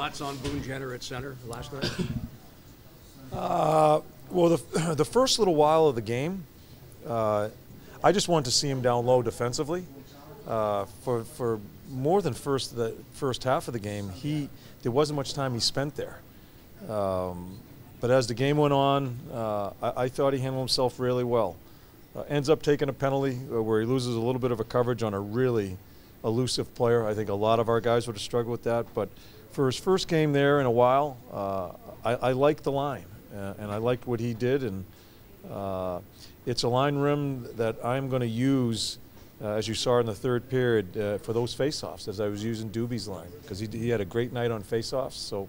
Thoughts on Boone Jenner at center last night? Well, the first little while of the game, I just wanted to see him down low defensively. For more than the first half of the game, there wasn't much time he spent there. But as the game went on, I thought he handled himself really well. Ends up taking a penalty where he loses a little bit of a coverage on a really elusive player. I think a lot of our guys would have struggled with that. But for his first game there in a while, I liked the line, and I liked what he did. And it's a line rim that I'm going to use, as you saw in the third period, for those faceoffs, as I was using Doobie's line, because he had a great night on faceoffs. So,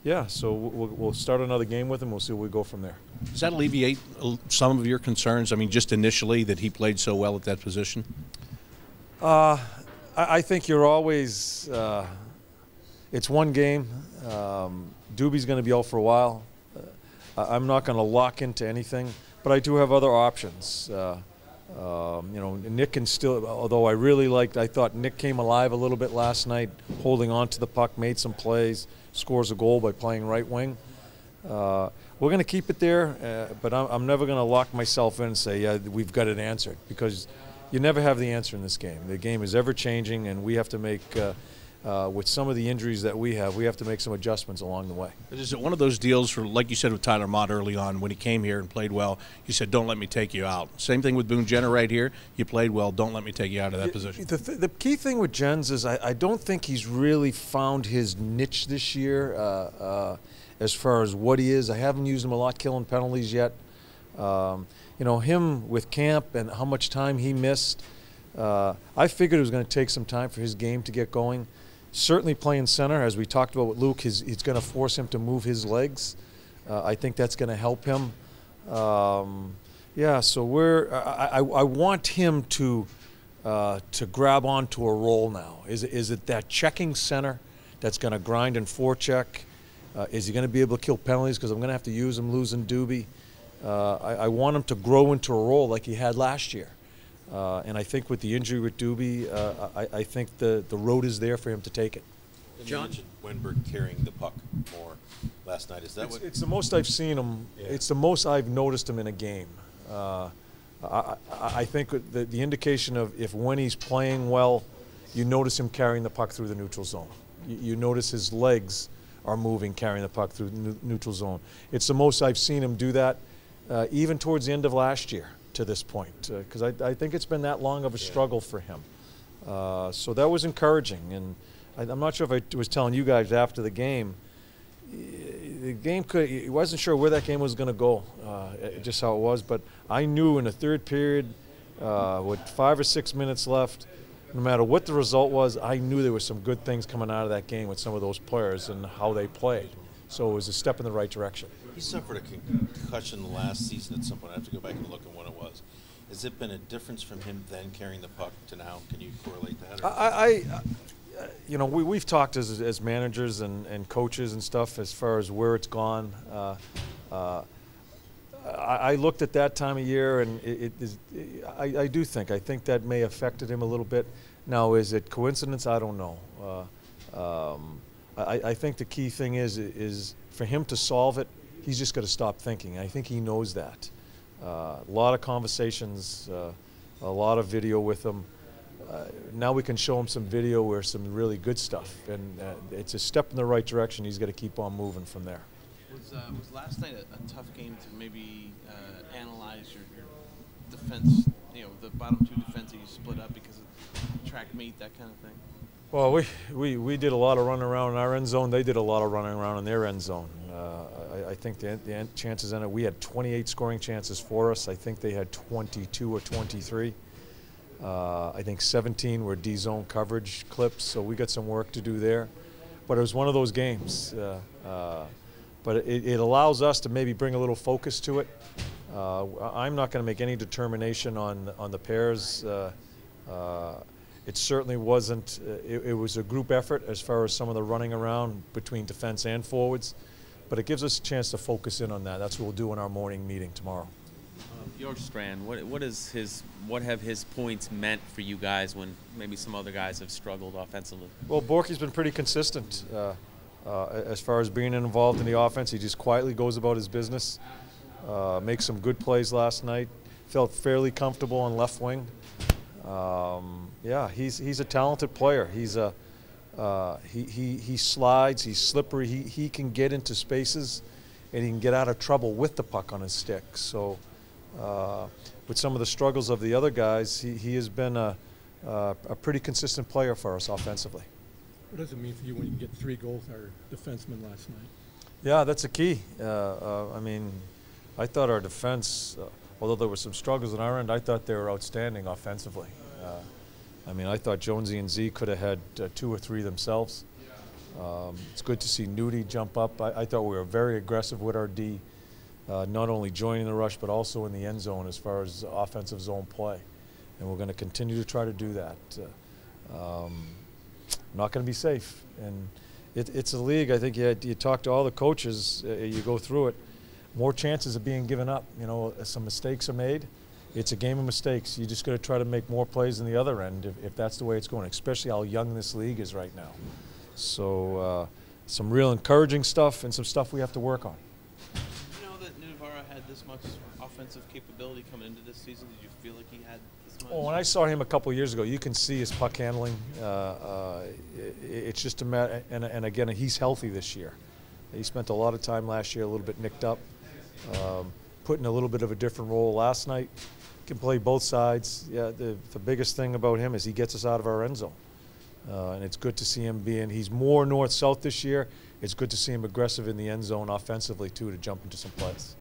yeah, so we'll start another game with him. We'll see where we go from there. Does that alleviate some of your concerns? I mean, just initially that he played so well at that position? I think you're always it's one game. Doobie's going to be out for a while. I'm not going to lock into anything, but I do have other options. Nick can still, although I thought Nick came alive a little bit last night, holding on to the puck, made some plays, scores a goal by playing right wing. We're going to keep it there, but I'm never going to lock myself in and say, yeah, we've got it answered, because you never have the answer in this game. The game is ever changing, and we have to make, with some of the injuries that we have to make some adjustments along the way. Is it one of those deals, for, like you said with Tyler Mott early on, when he came here and played well, you said, don't let me take you out. Same thing with Boone Jenner right here. You played well, don't let me take you out of that position. The key thing with Jens is I don't think he's really found his niche this year as far as what he is. I haven't used him a lot killing penalties yet. Him with camp and how much time he missed, I figured it was going to take some time for his game to get going. Certainly playing center, as we talked about with Luke, he's going to force him to move his legs. I think that's going to help him. Yeah, so I want him to grab onto a role now. Is it that checking center that's going to grind and forecheck? Is he going to be able to kill penalties? Because I'm going to have to use him losing Doobie. I want him to grow into a role like he had last year. And I think with the injury with Doobie, I think the road is there for him to take it. John Wenberg carrying the puck more last night. Is that it's the most I've seen him. Yeah. It's the most I've noticed him in a game. I think the indication of when he's playing well, you notice him carrying the puck through the neutral zone. You notice his legs are moving, carrying the puck through the neutral zone. It's the most I've seen him do that, even towards the end of last year to this point, because I think it's been that long of a struggle for him. So that was encouraging, and I'm not sure if I was telling you guys after the game, he wasn't sure where that game was going to go, just how it was, but I knew in the third period, with 5 or 6 minutes left, no matter what the result was, I knew there were some good things coming out of that game with some of those players and how they played. So it was a step in the right direction. He suffered a concussion last season at some point. I have to go back and look at when it was. Has it been a difference from him then carrying the puck to now? Can you correlate that? We've talked as managers and coaches and stuff as far as where it's gone. I looked at that time of year, and I think that may have affected him a little bit. Now, is it coincidence? I don't know. I think the key thing is for him to solve it, he's just got to stop thinking. I think he knows that. A lot of conversations, a lot of video with him. Now we can show him some video where some really good stuff, and it's a step in the right direction. He's got to keep on moving from there. Was last night a tough game to maybe analyze your defense, the bottom two defense that you split up because of track meet, that kind of thing? Well, we did a lot of running around in our end zone. They did a lot of running around in their end zone. I think the chances in it, we had 28 scoring chances for us. I think they had 22 or 23. I think 17 were D-zone coverage clips, so we got some work to do there. But it was one of those games. But it allows us to maybe bring a little focus to it. I'm not going to make any determination on the pairs. It certainly wasn't. It was a group effort as far as some of the running around between defense and forwards. But it gives us a chance to focus in on that. That's what we'll do in our morning meeting tomorrow. Bjorkstrand, what have his points meant for you guys when maybe some other guys have struggled offensively? Well, Borky's been pretty consistent. As far as being involved in the offense, he just quietly goes about his business. Makes some good plays last night. Felt fairly comfortable on left wing. Yeah, he's a talented player. He's a he slides. He's slippery. He can get into spaces, and he can get out of trouble with the puck on his stick. So, with some of the struggles of the other guys, he has been a pretty consistent player for us offensively. What does it mean for you when you get 3 goals our defenseman last night? Yeah, that's a key. I mean, I thought our defense, although there were some struggles on our end, I thought they were outstanding offensively. I mean, I thought Jonesy and Z could have had 2 or 3 themselves. It's good to see Nudie jump up. I thought we were very aggressive with our D, not only joining the rush, but also in the end zone as far as offensive zone play. And we're going to continue to try to do that. Not going to be safe. And it's a league, I think you talk to all the coaches, you go through it, more chances of being given up. You know, some mistakes are made. It's a game of mistakes. You just got to try to make more plays than the other end if that's the way it's going, especially how young this league is right now. So some real encouraging stuff and some stuff we have to work on. Did you know that Navarro had this much offensive capability coming into this season? Did you feel like he had this much? Well, when I saw him a couple of years ago, you can see his puck handling. It's just a matter, and again, he's healthy this year. He spent a lot of time last year a little bit nicked up, put in a little bit of a different role last night. Can play both sides. Yeah, the biggest thing about him is he gets us out of our end zone. And it's good to see him he's more north-south this year. It's good to see him aggressive in the end zone offensively, too, to jump into some plays.